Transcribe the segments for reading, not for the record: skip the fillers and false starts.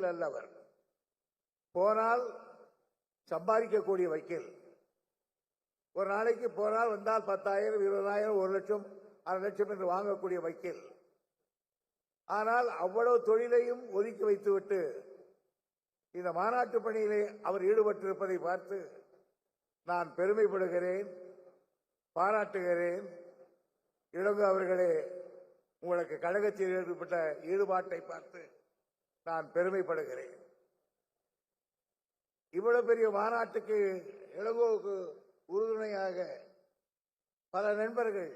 வக்கீல் அல்ல. அவர் போனால் சம்பாதிக்கக்கூடிய வக்கீல். ஒரு நாளைக்கு போனால் வந்தால் 10,000, 20,000, 1 லட்சம், 1/2 லட்சம் என்று வாங்கக்கூடிய வக்கீல். ஆனால் அவ்வளவு தொழிலையும் ஒதுக்கி வைத்துவிட்டு இந்த மாநாட்டு பணியிலே அவர் ஈடுபட்டிருப்பதை பார்த்து நான் பெருமைப்படுகிறேன், பாராட்டுகிறேன். இளங்கோ அவர்களே, உங்களுக்கு கழகத்தில் ஏற்பட்ட ஈடுபாட்டை பார்த்து நான் பெருமைப்படுகிறேன். இவ்வளவு பெரிய மாநாட்டுக்கு இளங்கோவுக்கு உறுதுணையாக பல நண்பர்கள்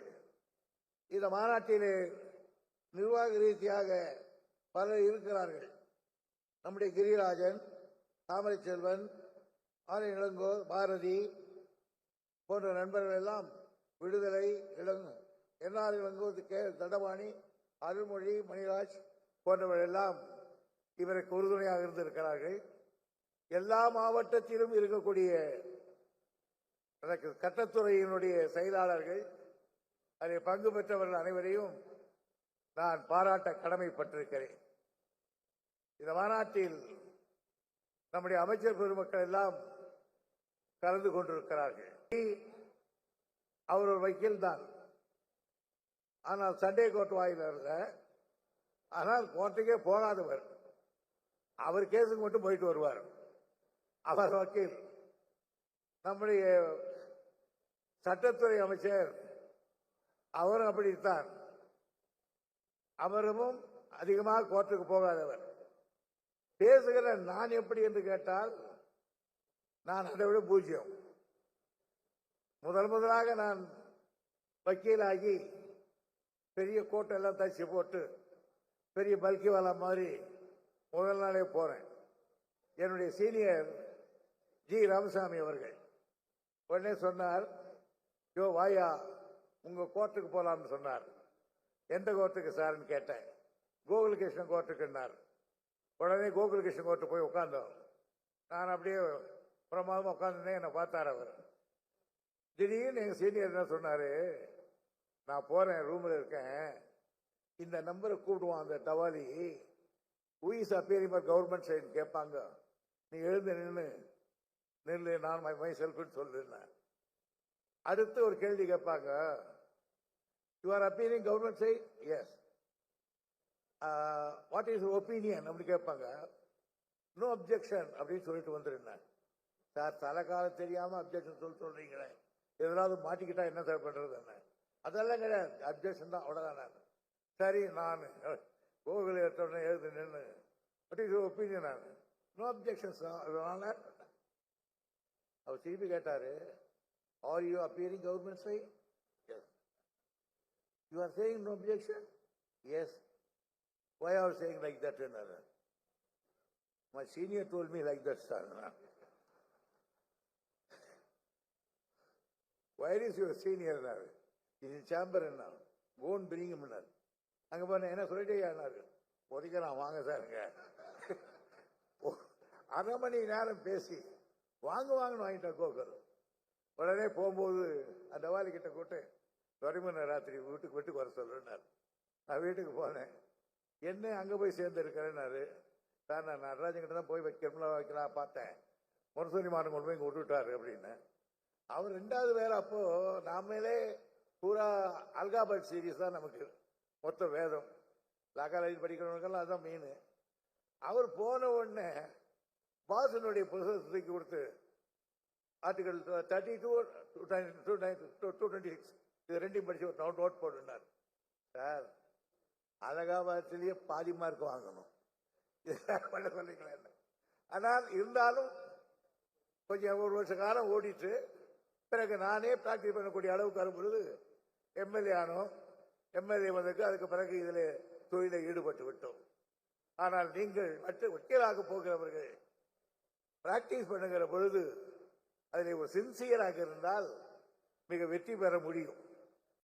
இந்த மாநாட்டிலே நிர்வாக ரீதியாக பலர் இருக்கிறார்கள். நம்முடைய கிரிராஜன், தாமரை செல்வன், ஆர் இளங்கோ, பாரதி போன்ற நண்பர்கள் எல்லாம் விடுதலை, என்ஆர் இளங்கோ, கே தண்டபாணி, அருள்மொழி, மணிராஜ் போன்றவர்கள் எல்லாம் இவருக்கு உறுதுணையாக இருந்திருக்கிறார்கள். எல்லா மாவட்டத்திலும் இருக்கக்கூடிய சட்டத்துறையினுடைய செயலாளர்கள், அதில் பங்கு பெற்றவர்கள் அனைவரையும் நான் பாராட்ட கடமைப்பட்டிருக்கிறேன். இந்த மாநாட்டில் நம்முடைய அமைச்சர் பெருமக்கள் எல்லாம் கலந்து கொண்டிருக்கிறார்கள். அவர் ஒரு வக்கீல் தான், ஆனால் சண்டே கோர்ட் வாயில் இருந்த, ஆனால் கோர்ட்டுக்கே போகாதவர். அவர் கேஸுக்கு மட்டும் போயிட்டு வருவார். அவர் வக்கீல். நம்முடைய சட்டத்துறை அமைச்சர் அவரும் அப்படித்தான். அவரும் அதிகமாக கோர்ட்டுக்கு போகாதவர். பேசுகிற நான் எப்படி என்று கேட்டால் நான் அதை விட பூஜ்யம். முதலாக நான் வக்கீலாகி பெரிய கோட்டெல்லாம் தச்சு போட்டு பெரிய பல்கி வாலா மாதிரி முதல் நாளே போறேன். என்னுடைய சீனியர் ஜி ராமசாமி அவர்கள் உடனே சொன்னார், யோ வாயா, உங்க கோர்ட்டுக்கு போலாம்னு சொன்னார். எந்த கோர்ட்டுக்கு சார்ன்னு கேட்டேன். கோகுலகிருஷ்ணன் கோர்ட்டுக்குன்னார். உடனே கோகுலகிருஷ்ணன் கோர்ட்டு போய் உட்கார்ந்தோம். நான் அப்படியே பிரமாதமா உட்காந்துருந்தேன். என்னை பார்த்தார் அவர். திடீர்னு எங்க சீனியர் என்ன சொன்னாரு, நான் போறேன், ரூம்ல இருக்கேன், இந்த நம்பரை கூப்பிடுவான் அந்த டவாலி, உயிஸ் அப்பேரிங் ஃபார் கவர்மெண்ட் சைடு கேட்பாங்க, நீ எழுந்து நில்லு, நான் மை செல்ஃப்னு சொல்லுறேன். அடுத்து ஒரு கேள்வி கேட்பாங்க, you are appearing government side, yes, what is opinion அப்படி கேட்பாங்க. நோ அப்ஜெக்ஷன் அப்படின்னு சொல்லிட்டு வந்துருந்தேன். சார், தலைக்காலம் தெரியாம அப்ஜெக்ஷன் சொல்றீங்களே, எதாவது மாட்டிக்கிட்டா என்ன சார் பண்றது? என்ன அதெல்லாம் கிடையாது, அப்ஜெக்ஷன் தான், அவ்வளவுதான். சரி, நான் கோகுல எழுது நின்று what is opinion, no objection. அவர் திருப்பி கேட்டாரு, are you appearing government side? Yes. You are saying no objection? Yes. Why are you saying like that? My senior told me like that, sir. Where is your senior now? He's in chamber now. Go and bring him now. அங்க போன என்ன சொல்லிட்டே ஒதுக்கலாம் வாங்க சாருங்க. 1/2 மணி நேரம் பேசி வாங்கன்னு வாங்கிட்டேன் கோகர். உடனே போகும்போது அந்த டவாலி கிட்ட கூட்டு துறைமுனை ராத்திரி வீட்டுக்கு வர சொல்றாரு. நான் வீட்டுக்கு போனேன். என்ன அங்க போய் சேர்ந்து இருக்கிறேன்னாரு. சார், நான் நடராஜன் கிட்ட தான் போய் வைக்கலாம் பார்த்தேன், முரசொலி மாறன் கொண்டு போய் இங்க விட்டுட்டாரு அப்படின்னு. அவர் 2வது வேற. அப்போ நாமளே பூரா அல்காபட் சீரீஸ் தான் நமக்கு மொத்த வேதம். லாக்காலேஜ் படிக்கிறவங்களுக்கெல்லாம் அதுதான் மெயின். அவர் போன உடனே பாசனுடைய புத்தகத்தை தூக்கி கொடுத்து ஆர்டிகல் 32, 226 இது ரெண்டையும் படிச்சு ஒரு நோட் போட்டுனார். சார், அலகாபாத்திலேயே பாதி மார்க் வாங்கணும் பண்ண சொல்லிக்கலாம். ஆனால் இருந்தாலும் கொஞ்சம் 1 வருஷ காலம் ஓடிட்டு பிறகு நானே பிராக்டிஸ் பண்ணக்கூடிய அளவுக்கு வரும்பொழுது எம்எல்ஏ ஆனோம். எம்எல்ஏ வந்ததுக்கு அதுக்கு பிறகு இதில் தொழிலை ஈடுபட்டு விட்டோம். ஆனால் நீங்கள் மற்ற வக்கீலாக போகிறவர்கள் பிராக்டிஸ் பண்ணுகிற பொழுது அதில் ஒரு சின்சியராக இருந்தால் மிக வெற்றி பெற முடியும்.